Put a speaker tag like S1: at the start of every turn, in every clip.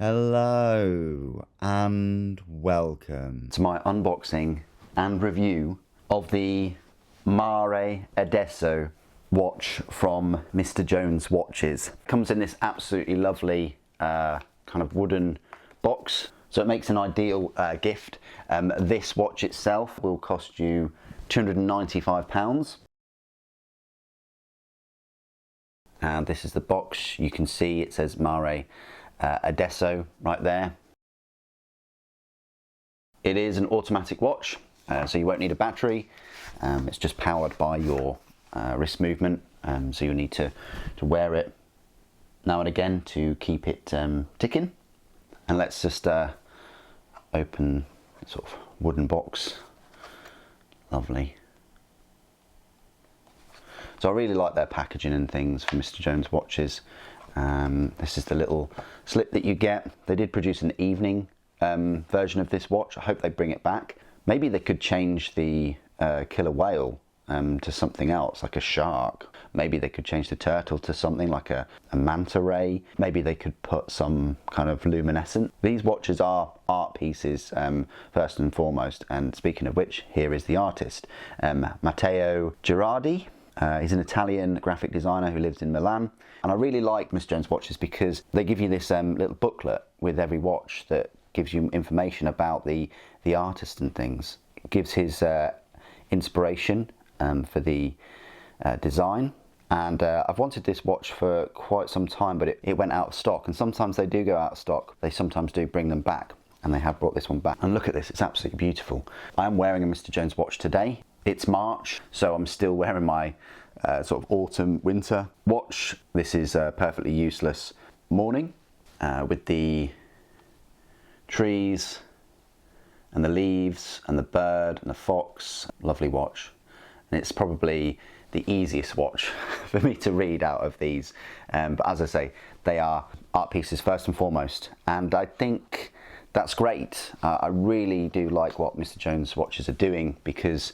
S1: Hello and welcome to my unboxing and review of the Mare Adesso watch from Mr. Jones Watches. Comes in this absolutely lovely kind of wooden box, so it makes an ideal gift. This watch itself will cost you £295. And this is the box. You can see it says Mare Adesso right there. It is an automatic watch, so you won't need a battery. It's just powered by your wrist movement, so you'll need to wear it now and again to keep it ticking. And let's just open the sort of wooden box. Lovely. So I really like their packaging and things for Mr. Jones Watches. This is the little slip that you get. They did produce an evening version of this watch. I hope they bring it back. Maybe they could change the killer whale to something else, like a shark. Maybe they could change the turtle to something like a manta ray. Maybe they could put some kind of luminescent. These watches are art pieces first and foremost. And speaking of which, here is the artist, Matteo Girardi. He's an Italian graphic designer who lives in Milan. And I really like Mr. Jones Watches because they give you this little booklet with every watch that gives you information about the artist and things. It gives his inspiration for the design. And I've wanted this watch for quite some time, but it went out of stock. And sometimes they do go out of stock. They sometimes do bring them back. And they have brought this one back. And look at this, it's absolutely beautiful. I'm wearing a Mr. Jones watch today. It's March, so I'm still wearing my sort of autumn winter watch. This is a perfectly useless morning with the trees and the leaves and the bird and the fox. Lovely watch. And it's probably the easiest watch for me to read out of these. But as I say, they are art pieces first and foremost. And I think that's great. I really do like what Mr. Jones Watches are doing because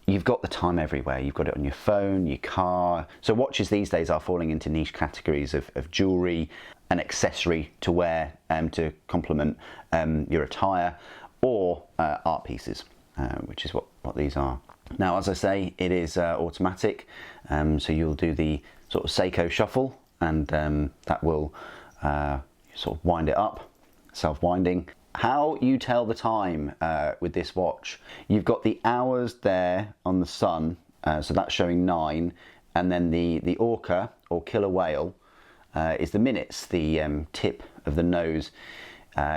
S1: you've got the time everywhere. You've got it on your phone, your car. So watches these days are falling into niche categories of jewellery, an accessory to wear to complement your attire, or art pieces, which is what these are. Now, as I say, it is automatic, so you'll do the sort of Seiko shuffle, and that will sort of wind it up, self-winding. How you tell the time with this watch, you've got the hours there on the sun, so that's showing 9, and then the orca or killer whale is the minutes. The tip of the nose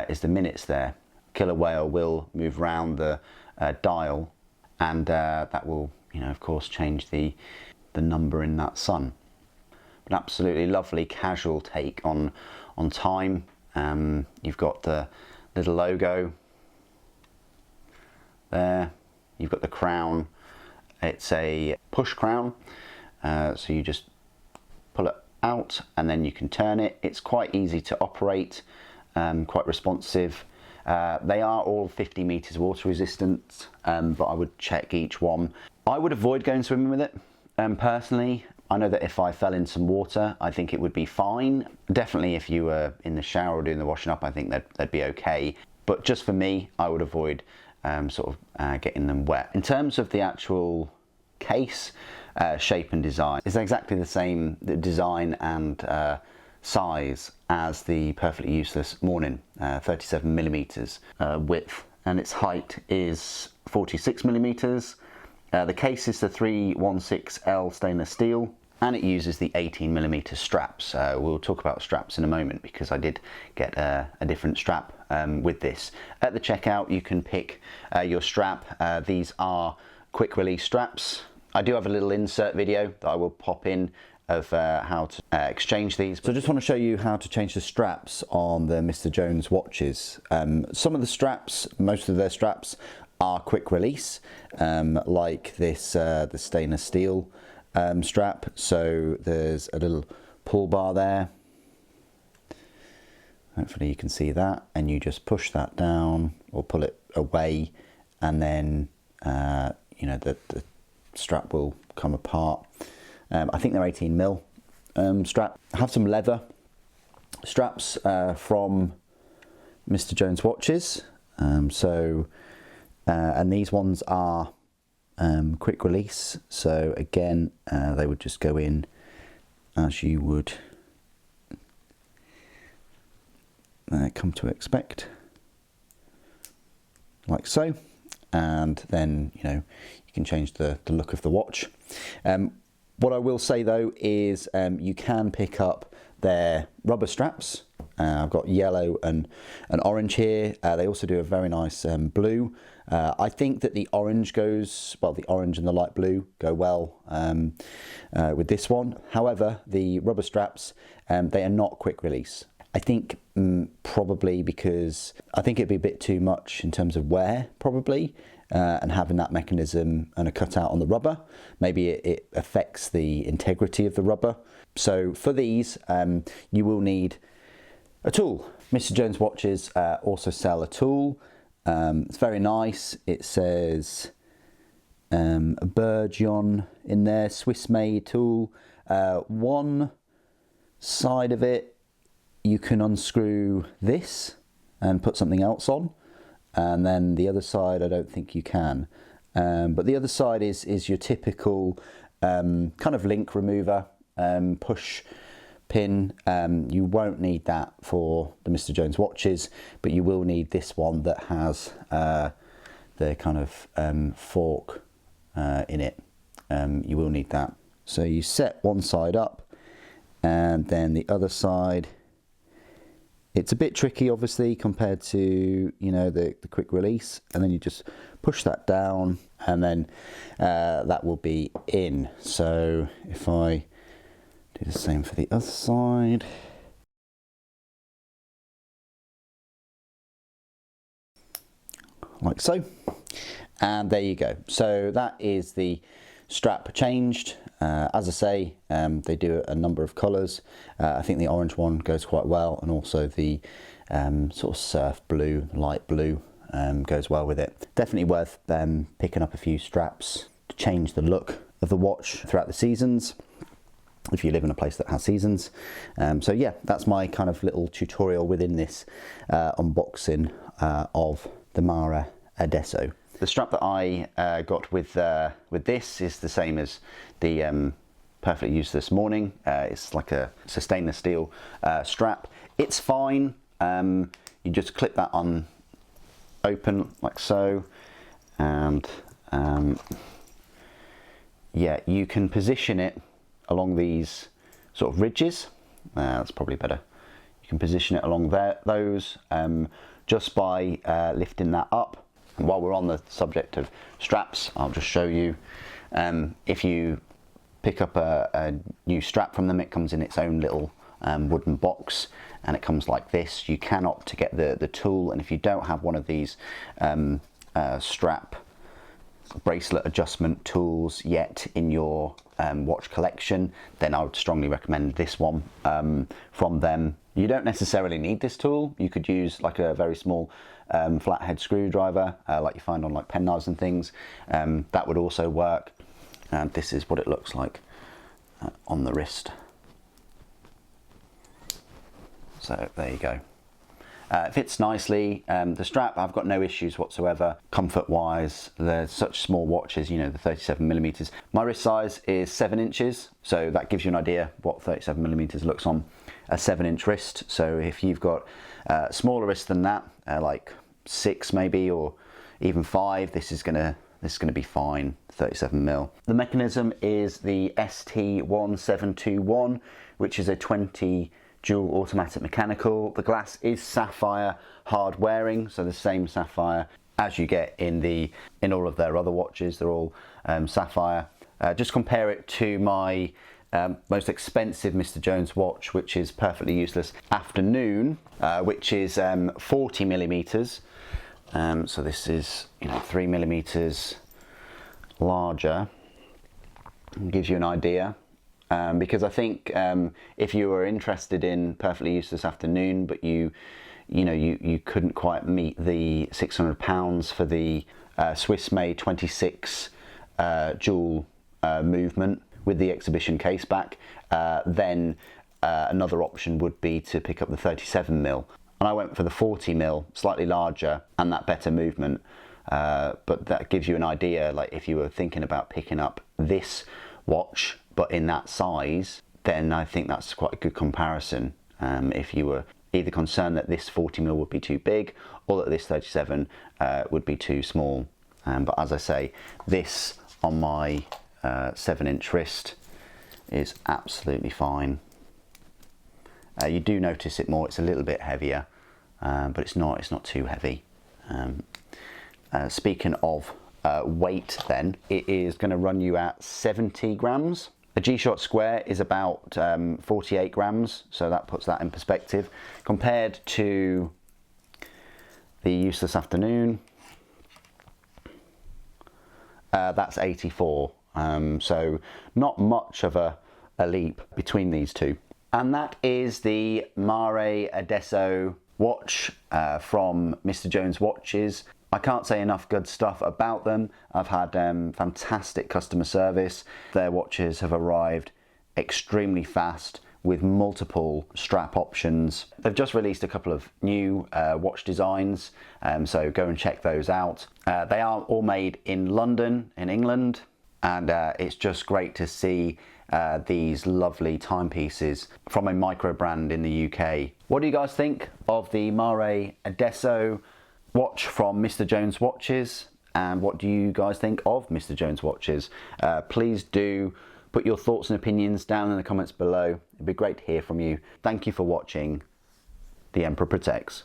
S1: is the minutes there. Killer whale will move round the dial, and that will, of course, change the number in that sun. But absolutely lovely casual take on time. You've got the little logo there. You've got the crown. It's a push crown, so you just pull it out and then you can turn it. It's quite easy to operate, quite responsive. They are all 50 meters water resistant, but I would check each one. I would avoid going swimming with it personally. I know that if I fell in some water, I think it would be fine. Definitely if you were in the shower or doing the washing up, I think they'd be okay. But just for me, I would avoid getting them wet. In terms of the actual case, shape and design, it's exactly the same design and size as the perfectly useless Morning, 37 millimeters width, and its height is 46 millimeters. The case is the 316L stainless steel, and it uses the 18mm straps. We'll talk about straps in a moment because I did get a different strap with this. At the checkout, you can pick your strap. These are quick release straps. I do have a little insert video that I will pop in of how to exchange these. So I just want to show you how to change the straps on the Mr. Jones watches. Some of the straps, most of their straps, are quick release, like this, the stainless steel strap. So there's a little pull bar there. Hopefully you can see that, and you just push that down or pull it away, and then the strap will come apart. I think they're 18mm strap. I have some leather straps from Mr. Jones watches. And these ones are quick release. So again, they would just go in as you would come to expect, like so. And then, you know, you can change the look of the watch. What I will say though is you can pick up their rubber straps. I've got yellow and orange here. They also do a very nice blue. I think that the orange goes, well, the orange and the light blue go well with this one. However, the rubber straps, they are not quick release. I think probably because I think it'd be a bit too much in terms of wear, probably, and having that mechanism and a cutout on the rubber. Maybe it affects the integrity of the rubber. So for these, you will need a tool. Mr. Jones watches also sell a tool. It's very nice. It says a Burgeon in there, Swiss made tool. One side of it, you can unscrew this and put something else on, and then the other side I don't think you can. But the other side is your typical kind of link remover, push pin. You won't need that for the Mr. Jones watches, but you will need this one that has the kind of fork in it. You will need that. So you set one side up, and then the other side, it's a bit tricky obviously compared to, you know, the quick release, and then you just push that down, and then that will be in. So if I do the same for the other side, like so, and there you go. So that is the strap changed. As I say, they do a number of colours. I think the orange one goes quite well, and also the sort of surf blue, light blue goes well with it. Definitely worth picking up a few straps to change the look of the watch throughout the seasons, if you live in a place that has seasons. So yeah, that's my kind of little tutorial within this unboxing of the Mare Adesso. The strap that I got with this is the same as the Perfectly Used this morning. It's like a stainless steel strap. It's fine. You just clip that on open like so, and yeah, you can position it along these sort of ridges. That's probably better. You can position it along those just by lifting that up. And while we're on the subject of straps, I'll just show you, if you pick up a new strap from them, it comes in its own little wooden box, and it comes like this. You can opt to get the tool, and if you don't have one of these strap bracelet adjustment tools yet in your watch collection, then I would strongly recommend this one from them. You don't necessarily need this tool. You could use like a very small flathead screwdriver like you find on like pen knives and things. That would also work. And this is what it looks like on the wrist. So there you go. It fits nicely. The strap, I've got no issues whatsoever. Comfort wise, they're such small watches, you know, the 37mm. My wrist size is 7 inches, so that gives you an idea what 37mm looks on a 7-inch wrist. So if you've got smaller wrist than that, like 6 maybe, or even 5, this is gonna be fine. 37mm. The mechanism is the ST1721, which is a 20 dual automatic mechanical. The glass is sapphire hard wearing, so the same sapphire as you get in all of their other watches. They're all sapphire. Just compare it to my most expensive Mr. Jones watch, which is Perfectly Useless Afternoon, which is 40mm. So this is, you know, 3mm larger. It gives you an idea. Because I think if you were interested in Perfectly Used this Afternoon, but you couldn't quite meet the £600 for the Swiss made 26 jewel movement with the exhibition case back, then another option would be to pick up the 37mm. and I went for the 40mm, slightly larger and that better movement. But that gives you an idea, like if you were thinking about picking up this watch but in that size, then I think that's quite a good comparison. If you were either concerned that this 40mm would be too big or that this 37 would be too small. But as I say, this on my 7-inch wrist is absolutely fine. You do notice it more, it's a little bit heavier, but it's not too heavy. Speaking of weight then, it is going to run you at 70 grams. A G-Shock Square is about 48 grams, so that puts that in perspective. Compared to the Useless Afternoon, that's 84, so not much of a leap between these two. And that is the Mare Adesso watch from Mr. Jones Watches. I can't say enough good stuff about them. I've had fantastic customer service. Their watches have arrived extremely fast with multiple strap options. They've just released a couple of new watch designs, so go and check those out. They are all made in London, in England, and it's just great to see these lovely timepieces from a micro brand in the UK. What do you guys think of the Mare Adesso watch from Mr. Jones Watches, and what do you guys think of Mr. Jones Watches? Please do put your thoughts and opinions down in the comments below. It'd be great to hear from you. Thank you for watching. The Emperor Protects.